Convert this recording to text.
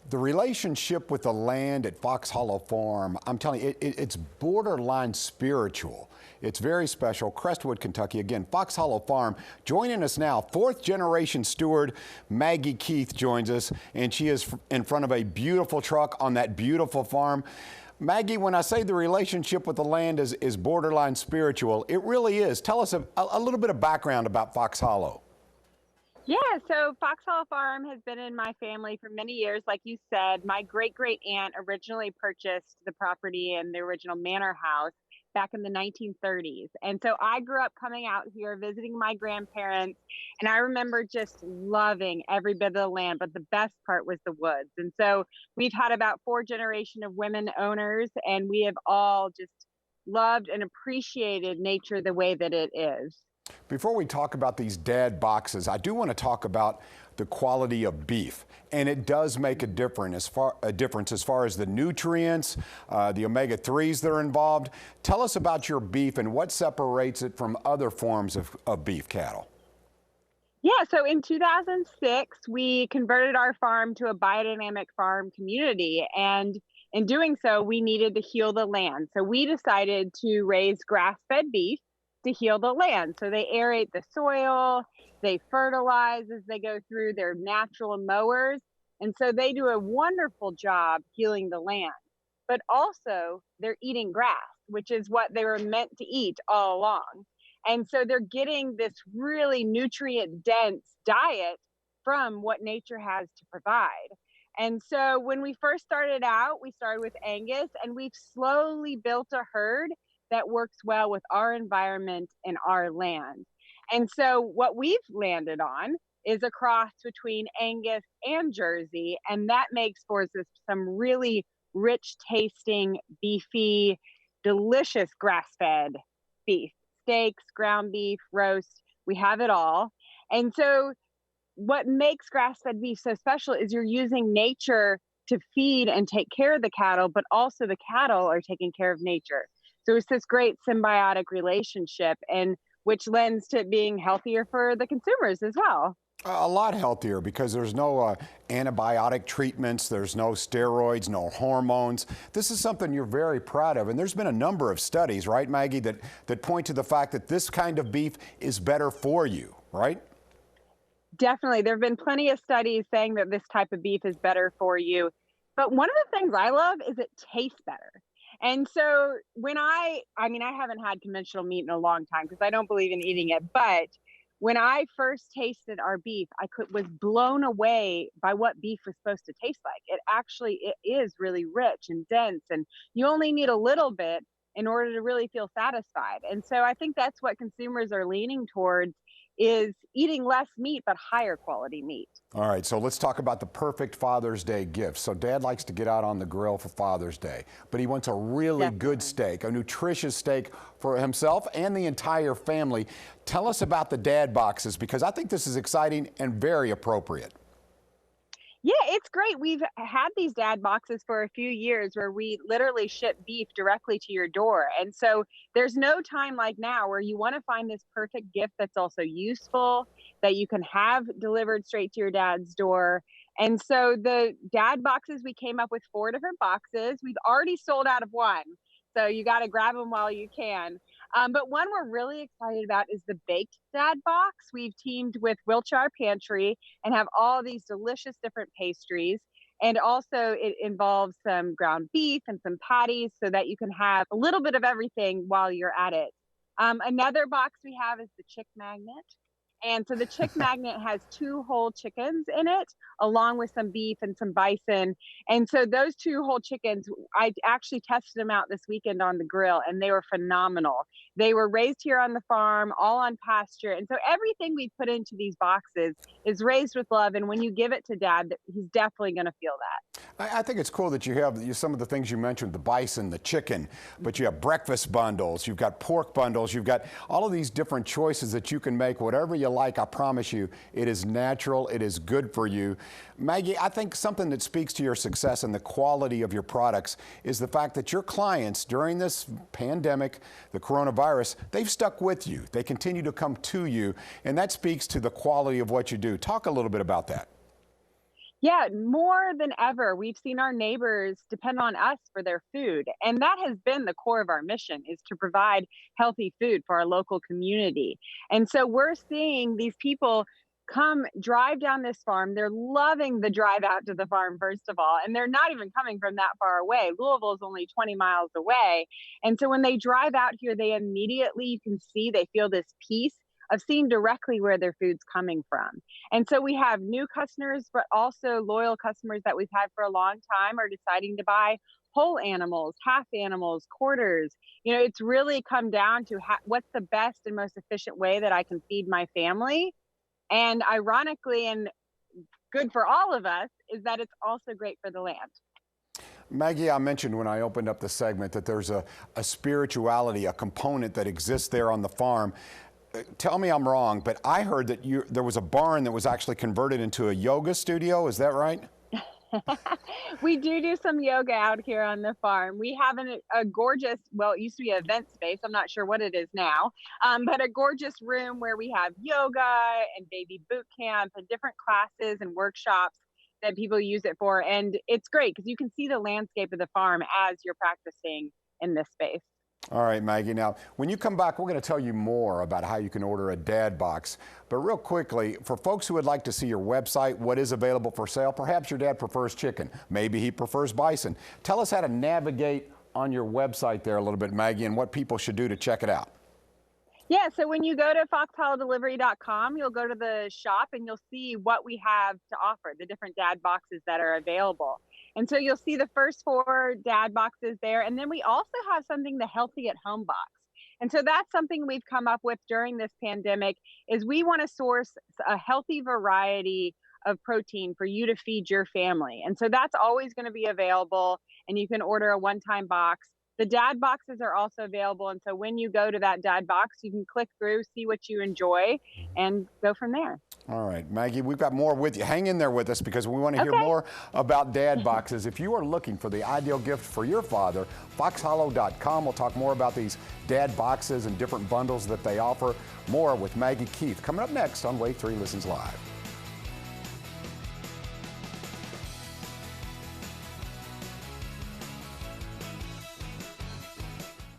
The relationship with the land at Foxhollow Farm, I'm telling you, it's borderline spiritual. It's very special. Crestwood, Kentucky. Again, Foxhollow Farm. Joining us now, fourth generation steward Maggie Keith joins us, and she is in front of a beautiful truck on that beautiful farm. Maggie, when I say the relationship with the land is borderline spiritual, it really is. Tell us a little bit of background about Foxhollow. Yeah, so Foxhollow Farm has been in my family for many years. Like you said, my great aunt originally purchased the property in the original manor house back in the 1930s. And so I grew up coming out here, visiting my grandparents, and I remember just loving every bit of the land, but the best part was the woods. And so we've had about 4 generations of women owners, and we have all just loved and appreciated nature the way that it is. Before we talk about these dad boxes, I do want to talk about the quality of beef, and it does make a difference as far as the nutrients, the omega-3s that are involved. Tell us about your beef and what separates it from other forms of beef cattle. Yeah, so in 2006, we converted our farm to a biodynamic farm community. And in doing so, we needed to heal the land. So we decided to raise grass-fed beef to heal the land. So they aerate the soil, they fertilize as they go through their natural mowers. And so they do a wonderful job healing the land. But also, they're eating grass, which is what they were meant to eat all along. And so they're getting this really nutrient dense diet from what nature has to provide. And so when we first started out, we started with Angus, and we've slowly built a herd that works well with our environment and our land. And so what we've landed on is a cross between Angus and Jersey, and that makes for some really rich tasting, beefy, delicious grass-fed beef. Steaks, ground beef, roast, we have it all. And so what makes grass-fed beef so special is you're using nature to feed and take care of the cattle, but also the cattle are taking care of nature. So it's this great symbiotic relationship, and which lends to it being healthier for the consumers as well. A lot healthier because there's no antibiotic treatments, there's no steroids, no hormones. This is something you're very proud of, and there's been a number of studies, right, Maggie, that point to the fact that this kind of beef is better for you, right? Definitely. There have been plenty of studies saying that this type of beef is better for you. But one of the things I love is it tastes better. And so when I haven't had conventional meat in a long time because I don't believe in eating it. But when I first tasted our beef, was blown away by what beef was supposed to taste like. It is really rich and dense, and you only need a little bit in order to really feel satisfied. And so I think that's what consumers are leaning towards, is eating less meat, but higher quality meat. All right, so let's talk about the perfect Father's Day gift. So Dad likes to get out on the grill for Father's Day, but he wants a really good steak, a nutritious steak for himself and the entire family. Tell us about the dad boxes, because I think this is exciting and very appropriate. Yeah, it's great. We've had these dad boxes for a few years where we literally ship beef directly to your door. And so there's no time like now where you want to find this perfect gift that's also useful, that you can have delivered straight to your dad's door. And so the dad boxes, we came up with 4 different boxes. We've already sold out of one, so you got to grab them while you can. But one we're really excited about is the baked dad box. We've teamed with Wiltshire Pantry and have all these delicious different pastries. And also it involves some ground beef and some patties so that you can have a little bit of everything while you're at it. Another box we have is the chick magnet. And so the chick magnet has 2 whole chickens in it, along with some beef and some bison. And so those 2 whole chickens, I actually tested them out this weekend on the grill, and they were phenomenal. They were raised here on the farm, all on pasture. And so everything we put into these boxes is raised with love. And when you give it to Dad, he's definitely going to feel that. I think it's cool that you have some of the things you mentioned, the bison, the chicken, but you have breakfast bundles, you've got pork bundles, you've got all of these different choices that you can make whatever you like. I promise you, it is natural, it is good for you. Maggie, I think something that speaks to your success and the quality of your products is the fact that your clients during this pandemic, the coronavirus, they've stuck with you. They continue to come to you, and that speaks to the quality of what you do. Talk a little bit about that. Yeah, more than ever, we've seen our neighbors depend on us for their food. And that has been the core of our mission is to provide healthy food for our local community. And so we're seeing these people come drive down this farm. They're loving the drive out to the farm, first of all, and they're not even coming from that far away. Louisville is only 20 miles away. And so when they drive out here, they immediately, you can see, they feel this peace of seeing directly where their food's coming from. And so we have new customers, but also loyal customers that we've had for a long time are deciding to buy whole animals, half animals, quarters. It's really come down to what's the best and most efficient way that I can feed my family. And ironically, and good for all of us, is that it's also great for the land. Maggie, I mentioned when I opened up the segment that there's a spirituality, a component that exists there on the farm. Tell me I'm wrong, but I heard that there was a barn that was actually converted into a yoga studio. Is that right? We do some yoga out here on the farm. We have a gorgeous, well, it used to be an event space. I'm not sure what it is now, but a gorgeous room where we have yoga and baby boot camp and different classes and workshops that people use it for. And it's great because you can see the landscape of the farm as you're practicing in this space. All right, Maggie. Now, when you come back, we're going to tell you more about how you can order a dad box. But real quickly, for folks who would like to see your website, what is available for sale, perhaps your dad prefers chicken, maybe he prefers bison. Tell us how to navigate on your website there a little bit, Maggie, and what people should do to check it out. Yeah, so when you go to foxhollowdelivery.com, you'll go to the shop and you'll see what we have to offer, the different dad boxes that are available. And so you'll see the first 4 dad boxes there. And then we also have something, the Healthy at Home box. And so that's something we've come up with during this pandemic is we want to source a healthy variety of protein for you to feed your family. And so that's always going to be available and you can order a one-time box. The dad boxes are also available. And so when you go to that dad box, you can click through, see what you enjoy, and go from there. All right, Maggie, we've got more with you. Hang in there with us because we want to hear more about dad boxes. If you are looking for the ideal gift for your father, foxhollow.com. We'll talk more about these dad boxes and different bundles that they offer. More with Maggie Keith coming up next on Wave 3 Listens Live.